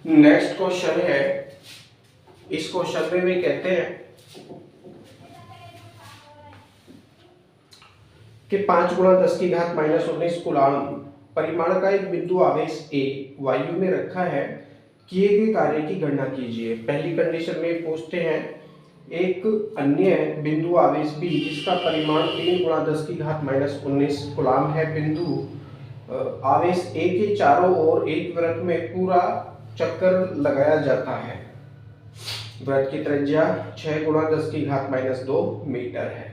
Next question है, इस question में वे कहते हैं कि 5 गुणा 10 की घात माइनस 19 कूलाम परिमाण का एक बिंदु आवेश ए वायु में रखा है, किए गए कार्य की गणना कीजिए। पहली कंडीशन में पूछते हैं एक अन्य बिंदु आवेश बी जिसका परिमाण 3 गुणा 10 की घात माइनस 19 कूलाम है, बिंदु आवेश ए के चारों ओर एक वृत्त में पूरा चक्कर लगाया जाता है। वृत्त की त्रिज्या 6 गुणा 10 की घात माइनस 2 मीटर है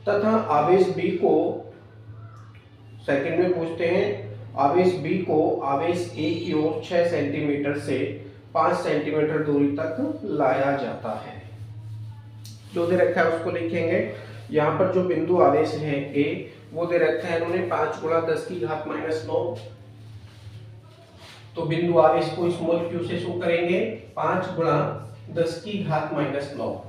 तथा आवेश बी को, सेकंड में पूछते हैं आवेश बी को आवेश ए की ओर 6 सेंटीमीटर से 5 सेंटीमीटर दूरी तक लाया जाता है। जो दे रखा है उसको लिखेंगे। यहाँ पर जो बिंदु आवेश है ए वो दे रखा है इन्होंने 5 गुणा 10 की घात माइनस 9, तो बिंदु आवेश को स्मॉल क्यू से शो करेंगे 5 गुणा 10 की घात माइनस 9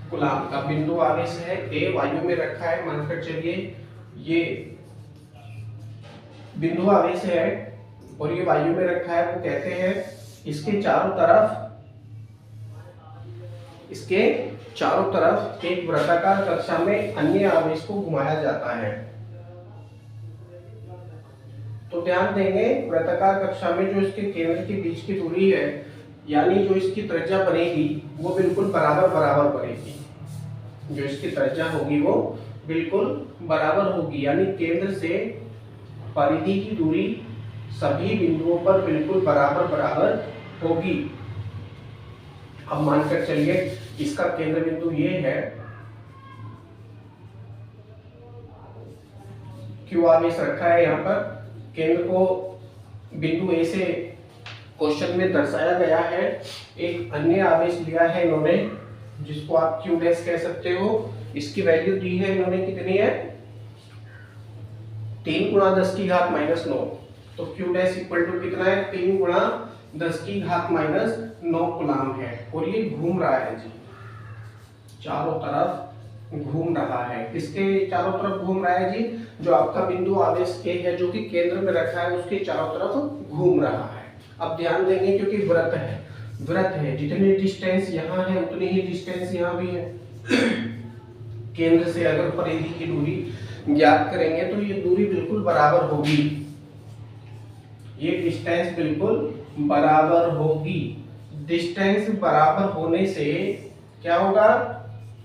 कूलाम का बिंदु आवेश है ए, वायु में रखा है, मानकर चलिए ये बिंदु आवेश है और ये वायु में रखा है। वो कहते हैं इसके चारों तरफ एक वृत्ताकार कक्षा में अन्य आवेश को घुमाया जाता है। तो ध्यान देंगे वृत्ताकार कक्षा में जो इसके केंद्र के बीच की दूरी है यानी जो इसकी त्रिज्या बनेगी वो बिल्कुल बराबर बनेगी। जो इसकी त्रिज्या होगी वो बिल्कुल बराबर होगी, यानी केंद्र से परिधि की दूरी सभी बिंदुओं पर बिल्कुल बराबर होगी। अब मानकर चलिए इसका केंद्र बिंदु ये है, क्यू आवेश रखा है यहाँ पर, केंद्र को बिंदु ए से क्वेश्चन में दर्शाया गया है। एक अन्य आवेश लिया है इन्होंने जिसको आप क्यू डैश कह सकते हो, इसकी वैल्यू दी है इन्होंने कितनी है 3 गुणा 10 की घात माइनस 9, तो क्यू डैश इक्वल टू कितना है 3 गुणा 10 की घात माइनस 9 कूलाम है। और ये घूम रहा है जी, चारों तरफ घूम रहा है। किसके चारों तरफ घूम रहा है जी? जो आपका बिंदु आवेश ए है जो कि केंद्र में रखा है उसके चारों तरफ घूम रहा है। अब ध्यान देंगे क्योंकि वृत्त है जितनी डिस्टेंस यहाँ है उतनी ही डिस्टेंस यहाँ भी है। केंद्र से अगर परिधि की दूरी ज्ञात करेंगे तो ये दूरी बिल्कुल बराबर होगी, ये डिस्टेंस बिल्कुल बराबर होगी। डिस्टेंस बराबर होने से क्या होगा,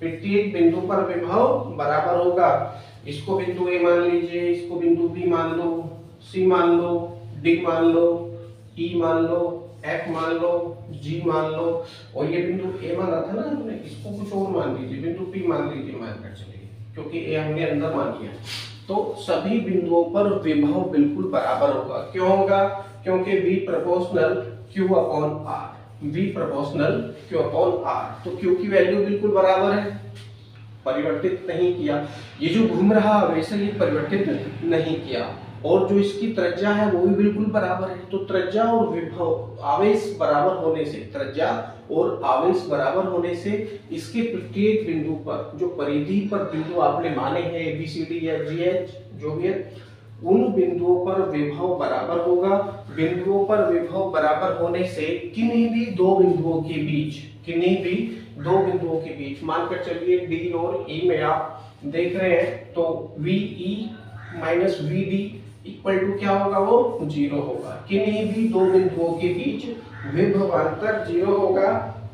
प्रत्येक बिंदु पर विभव बराबर होगा। इसको बिंदु ए मान लीजिए, इसको बिंदु बी मान लो, सी मान लो, डी मान लो, ई मान लो, एफ मान लो, जी मान लो, और ये बिंदु ए माना था ना हमने, इसको कुछ और मान लीजिए, बिंदु पी मान लीजिए, मानकर चलिए क्योंकि ए हमने अंदर मान लिया। तो सभी बिंदुओं पर विभव बिल्कुल बराबर होगा। क्यों होगा? क्योंकि V proportional Q upon R, V proportional Q upon R, तो Q की वैल्यू बिल्कुल बराबर है, परिवर्तित नहीं किया। ये जो घूम रहा वैसे ये परिवर्तित नहीं किया, और जो इसकी त्रिज्या है वो भी बिल्कुल बराबर है। तो त्रिज्या और विभव आवेश बराबर होने से, त्रिज्या और आवेश बराबर होने से इसके प्रत्येक बिंदु पर जो परिधि पर बिंदु आपने माने हैं ABCD या GH जो भी है, उन बिंदुओं पर विभव बराबर होगा। बिंदुओं पर विभव बराबर होने से किन्हीं भी दो बिंदुओं के बीच मानकर चलिए D और E में आप देख रहे हैं तो VE minus VD equal to क्या होगा, वो 0 होगा। किन्हीं भी दो बिंदुओं के बीच विभवांतर 0 होगा।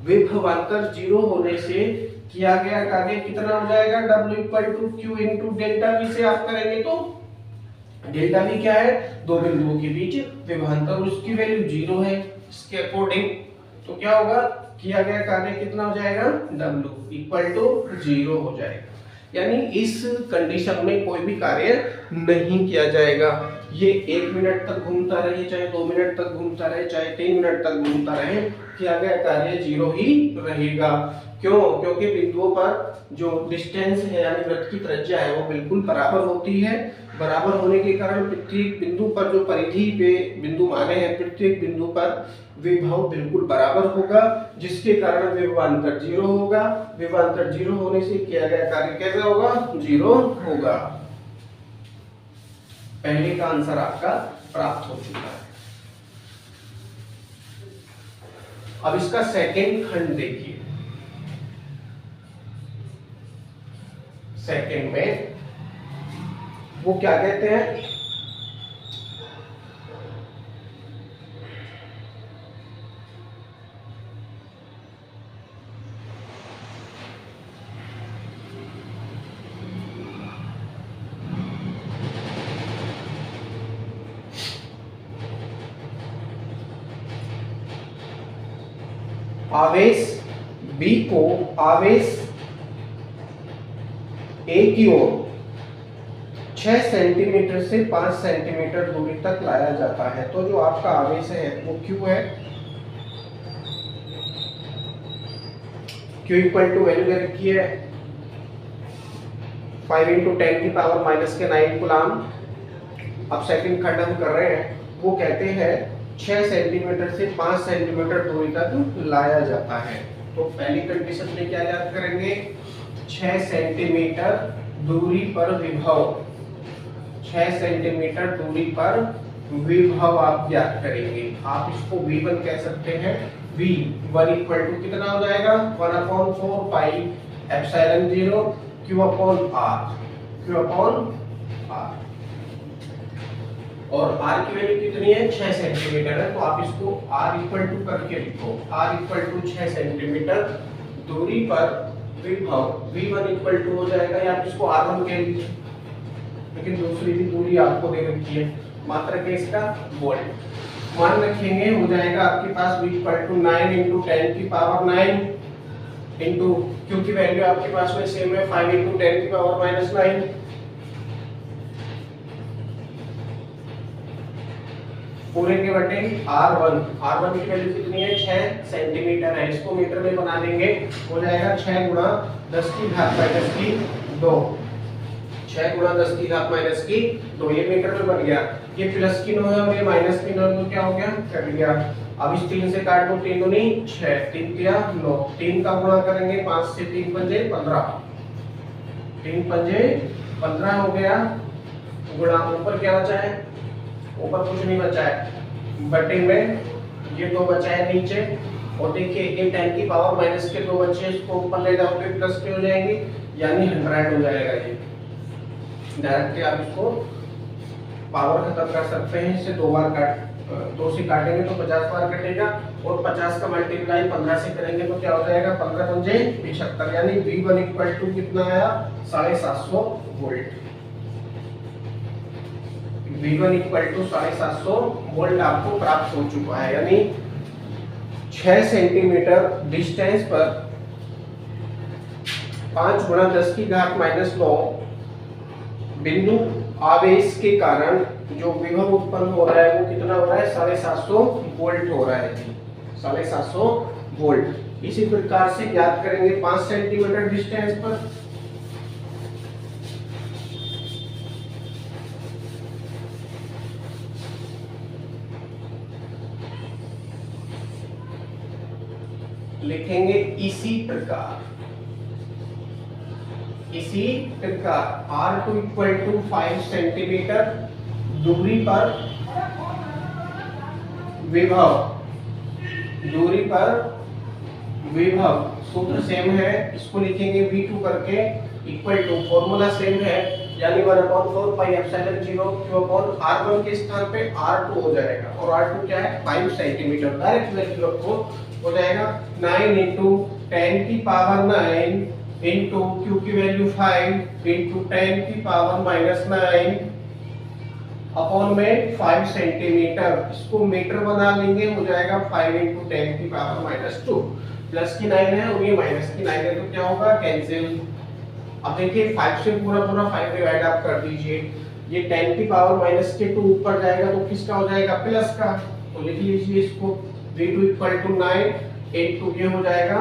विभवांतर 0 होने से किया गया कार्य कितना हो जाएगा, W equal to Q into delta V से आप करेंगे तो डेल्टा V क्या है, दो बिंदुओं के बीच विभवांतर, उसकी वैल्यू 0 है इसके अकॉर्डिंग। तो क्या होगा, किया गया कार्य कितना हो जाएगा, W इक्वल टू 0 हो जाएगा। यानी इस कंडीशन में कोई भी कार्य नहीं किया जाएगा। ये 1 मिनट तक घूमता रहे, चाहे 2 मिनट तक घूमता रहे, चाहे 3 मिनट तक घूमता रहे, किया गया कार्य 0 ही रहेगा। क्यों? क्योंकि बिंदुओं पर जो डिस्टेंस है यानी वृत्त की त्रिज्या है वो बिल्कुल बराबर होती है। बराबर होने के कारण प्रत्येक बिंदु पर जो परिधि पे बिंदु माने हैं प्रत्येक बिंदु पर विभव बिल्कुल बराबर होगा, जिसके कारण विभवांतर 0 होगा। विभवांतर 0 होने से किया गया कार्य कैसा होगा, 0 होगा। पहले का आंसर आपका प्राप्त हो चुका है। अब इसका सेकेंड खंड देखिए, सेकेंड में वो क्या कहते हैं, आवेश B को आवेश A की ओर 6 सेंटीमीटर से 5 सेंटीमीटर दूरी तक लाया जाता है। तो जो आपका आवेश है वो Q है। Q इक्वल टू वैल्यू दे रखी है 5 इंटू 10 की पावर माइनस के 9 कूलाम। अब सेकंड खंड हम कर रहे हैं, वो कहते हैं 6 सेंटीमीटर से 5 सेंटीमीटर दूरी तक लाया जाता है। तो पहली कंडीशन में क्या याद करेंगे, 6 सेंटीमीटर दूरी पर विभव, 6 सेंटीमीटर दूरी पर विभव आप याद करेंगे। आप इसको V1 कह सकते हैं। V1 इक्वल टू कितना हो जाएगा, 1/4 pi epsilon 0 Q upon R, Q upon R। और R की वैल्यू कितनी है, 6 सेंटीमीटर है। तो आप इसको R इक्वल टू करके लिखो, R इक्वल टू 6 सेंटीमीटर दूरी पर विभव। V1 इक्वल टू हो जाएगा, या आप इसको R1 कह लीजिए, लेकिन दूसरी भी दूरी आपको दे रखी है, मात्रक है इसका वोल्ट। मान रखेंगे हो जाएगा आपके पास V इक्वल टू 9 इंटू 10 की पावर 9 इंटू Q की वैल्यू आपके पास में सेम है 5 इंटू 10 की पावर माइनस 9 पूरे के बटे R1 की वैल्यू कितनी है, 6 सेंटीमीटर है। इसको मीटर में बना देंगे, हो जाएगा 6 गुणा 10 की घात माइनस की 2, 6 गुणा 10 की घात माइनस की 2, ये मीटर में बन गया। ये प्लस की 9 है और ये माइनस की 9 है, तो क्या हो गया, कट गया। अब इस 3 से काट दो, 3 दूनी 6, 3 तिया 9, 3 का गुणा करेंगे 5 से, 3 पंजे 15, 3 पंजे 15 हो गया। गुणा ऊपर क्या बचा है, ऊपर कुछ नहीं बचा है, बटे में ये 2 बचा है नीचे। और देखिए ये 10 की पावर माइनस के 2 बचे, इसको ऊपर ले जाओगे प्लस के हो जाएंगे, यानी 100 हो जाएगा। ये डायरेक्टली आप इसको पावर खत्म कर सकते हैं, इससे 2 बार दो से काटेंगे तो 50 बार कटेगा, और 50 का मल्टीप्लाई 15 से करेंगे तो क्या हो जाएगा, 15 पंजे 75, यानी V1 इक्वल टू कितना आया, 750 volt. V1 equal to 750 volt आपको प्राप्त हो चुका है। यानी 6 सेंटीमीटर डिस्टेंस पर 5 गुणा 10 की घात माइनस 9 बिंदु आवेश के कारण जो विभव उत्पन्न हो रहा है वो कितना हो रहा है, 750 वोल्ट हो रहा है जी, 750 वोल्ट। इसी प्रकार से ज्ञात करेंगे 5 सेंटीमीटर डिस्टेंस पर लिखेंगे इसी प्रकार R2 इक्वल टू 5 सेंटीमीटर दूरी पर विभव सूत्र सेम है, इसको लिखेंगे V2 करके इक्वल टू, फॉर्मूला सेम है, यानी 1/4 pi epsilon 0 Q upon R1 के स्थान पे R2 हो जाएगा, और R2 क्या है, 5 सेंटीमीटर। डायरेक्ट वैल्यू रखो, हो जाएगा 9 इंटू 10 की पावर 9 इंटू Q की वैल्यू 5 इंटू 10 की पावर माइनस 9 अपॉन में 5 सेंटीमीटर। इसको मीटर बना लेंगे, हो जाएगा 5 इंटू 10 की पावर माइनस 2। प्लस की 9 है और ये माइनस की 9 है, तो क्या होगा, कैंसिल। अब देखिए 5 से पूरा 5 डिवाइड आप कर दीजिए, ये 10 की पावर माइनस के 2 ऊपर जाएगा तो किसका हो जाएगा, प्लस का। तो लिख लीजिए इसको V2 इक्वल टू 9 इंटू ये हो जाएगा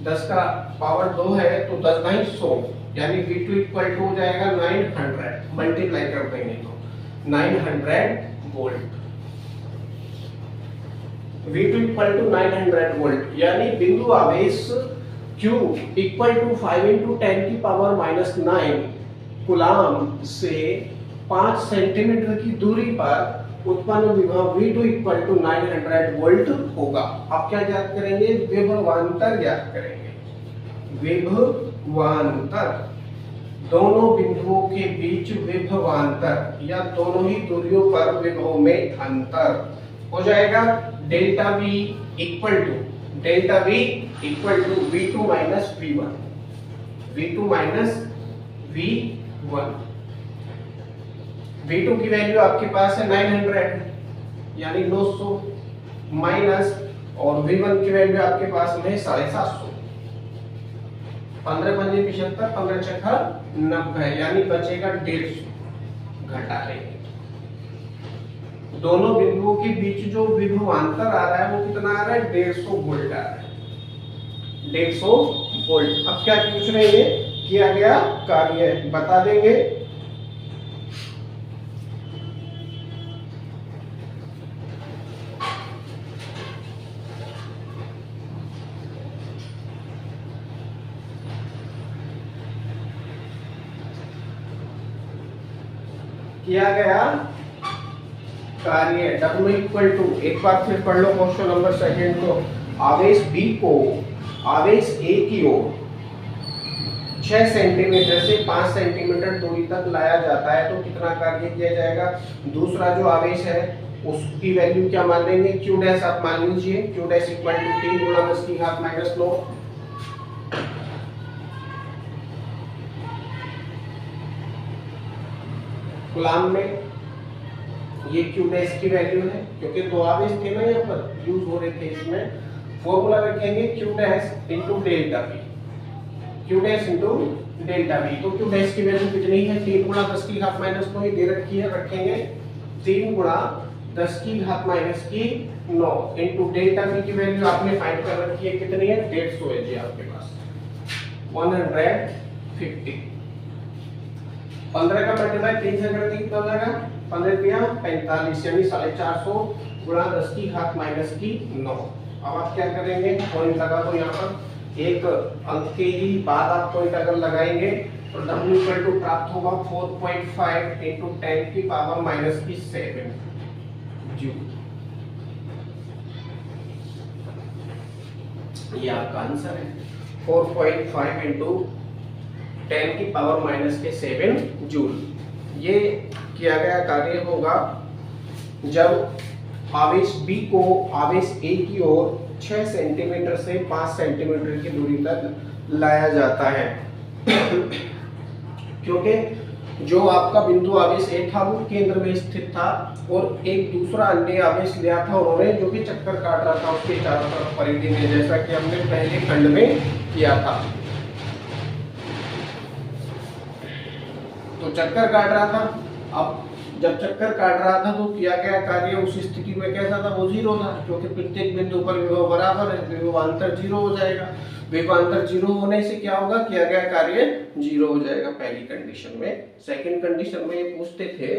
10 का पावर 2 है तो 10 9 100, यानी V2 इक्वल टू हो जाएगा 900, मल्टीप्लाई कर देंगे तो 900 volt. V2 equal to 900 volt, यानी बिंदु आवेश Q इक्वल टू 5 इंटू 10 की पावर माइनस 9 कूलाम से 5 सेंटीमीटर की दूरी पर उत्पन्न विभव V2 इक्वल टू 900 वोल्ट होगा। अब क्या ज्ञात करेंगे? विभवांतर ज्ञात करेंगे। विभवांतर, दोनों बिंदुओं के बीच विभवांतर या दोनों ही दूरियों पर विभव में अंतर हो जाएगा। Delta V equal to V2 minus V1, V2 minus V1। V2 की वैल्यू आपके पास है 900 यानी 900 माइनस, और V1 की वैल्यू आपके पास में 750। 15 पंजे 75, 15 छक्का 90 यानी बचेगा 150। घटा लेंगे। दोनों बिंदुओं के बीच जो विभवांतर आ रहा है वो कितना आ रहा है? 150 वोल्ट आ रहा है। 150 वोल्ट। अब क्या पूछ रहे हैं? किया गया कार्य बता देंगे। किया गया कार्य W इक्वल टू, एक बार फिर पढ़ लो क्वेश्चन नंबर सेकंड को। आवेश B को आवेश A की ओर 6 सेंटीमीटर से 5 सेंटीमीटर दूरी तक लाया जाता है तो कितना कार्य किया जाएगा? दूसरा जो आवेश है उसकी वैल्यू क्या मान लेंगे? Q डैश आप मान लीजिए। Q डैश इक्वल टू 3 गुणा 10 की घात माइनस 9। कूलाम में ये Q डैश की वैल्यू है, क्योंकि दो आवेश थे ना यहाँ पर यूज हो रहे थे। इसमें फॉर्मूला रखेंगे Q dash into delta V, Q dash into delta V। तो Q डैश की वैल्यू कितनी है? 3 गुणा 10 की घात माइनस 9 दे रखी है, रखेंगे 3 गुणा 10 की घात माइनस की 9 इंटू डेल्टा V की वैल्यू आपने फाइंड कर रखी है, कितनी है? 150 है जी आपके पास। 150। 15 का मल्टीप्लाई 3 से करते कितना हो जाएगा? 15 दिया 45 यानी 450 गुणा 10 की घात माइनस की 9। अब आप क्या करेंगे? पॉइंट लगा दो यहाँ पर। एक अंक के ही बाद आप पॉइंट अगर लगाएंगे तो W इक्वल टू प्राप्त होगा 4.5 इंटू 10 की पावर माइनस की 7 जूल। ये आपका आंसर है। 4.5 इंटू 10 की पावर माइनस के 7 जूल। ये किया गया कार्य होगा जब आवेश B को आवेश A की ओर 6 सेंटीमीटर से 5 सेंटीमीटर की दूरी तक लाया जाता है। क्योंकि जो आपका बिंदु आवेश A था वो केंद्र में स्थित था और एक दूसरा अन्य आवेश लिया था उन्होंने, जो कि चक्कर काट रहा था उसके चारों तरफ परिधि में, जैसा कि हमने पहले खंड में किया था। तो चक्कर काट रहा था। अब जब चक्कर काट रहा था तो किया गया कार्य उस स्थिति में कैसा था? वो जीरो था, क्योंकि प्रत्येक बिंदु पर विभव बराबर है, विभवांतर जीरो हो जाएगा। विभवांतर जीरो होने से क्या होगा? किया गया कार्य जीरो हो जाएगा पहली कंडीशन में। सेकंड कंडीशन में ये पूछते थे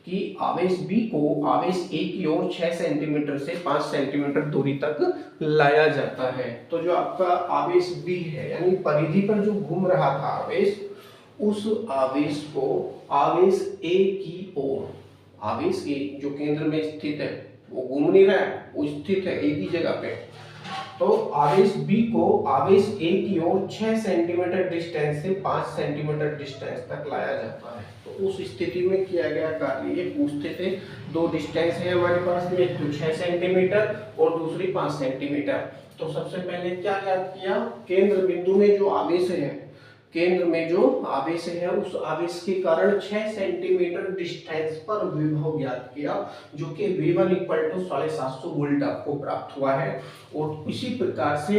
कि आवेश B को आवेश A की ओर 6 सेंटीमीटर से 5 सेंटीमीटर दूरी तक लाया जाता है। तो जो आपका आवेश B है यानी परिधि पर जो घूम रहा था आवेश, उस आवेश को आवेश A की ओर, आवेश A जो केंद्र में स्थित है वो घूम नहीं रहा है, वो स्थित है एक ही जगह पे। तो आवेश B को आवेश A की ओर 6 सेंटीमीटर डिस्टेंस से 5 सेंटीमीटर डिस्टेंस तक लाया जाता है। तो उस स्थिति में किया गया कार्य ये पूछते थे, दो डिस्टेंस है हमारे पास में, एक तो 6 सेंटीमीटर और दूसरी 5 सेंटीमीटर। तो सबसे पहले क्या याद किया? केंद्र बिंदु में जो आवेश है, केंद्र में जो आवेश है उस आवेश के कारण 6 सेंटीमीटर डिस्टेंस पर विभव ज्ञात किया, जो कि V1 इक्वल टू 750 वोल्ट आपको प्राप्त हुआ है। और इसी प्रकार से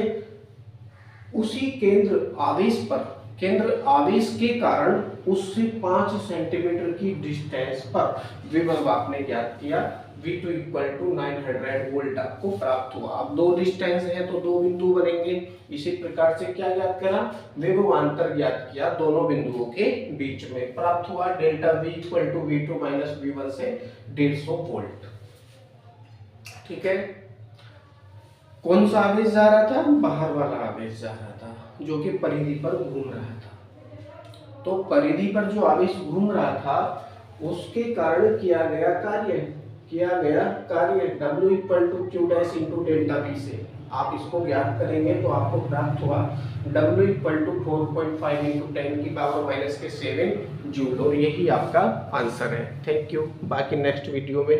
उसी केंद्र आवेश के कारण उससे 5 सेंटीमीटर की डिस्टेंस पर विभव आपने ज्ञात किया। V2 इक्वल टू 900 वोल्ट आपको प्राप्त हुआ। अब दो डिस्टेंस है तो दो बिंदु बनेंगे। इसी प्रकार से क्या ज्ञात करा? विभवांतर ज्ञात किया दोनों बिंदुओं के बीच में। प्राप्त हुआ delta V equal to V2 minus V1 से 150 वोल्ट। ठीक है। कौन सा आवेश जा रहा था? बाहर वाला आवेश जा रहा था, जो कि परिधि पर घूम रहा था। तो परिधि पर जो आवेश घूम रहा था उसके कारण किया गया कार्य किया गया कार्य W equal to Q dash into delta P से आप इसको ज्ञात करेंगे तो आपको प्राप्त हुआ W इक्वल टू 4.5 इंटू 10 की पावर माइनस के 7 जूल, और यही आपका आंसर है। Thank you. बाकी नेक्स्ट वीडियो में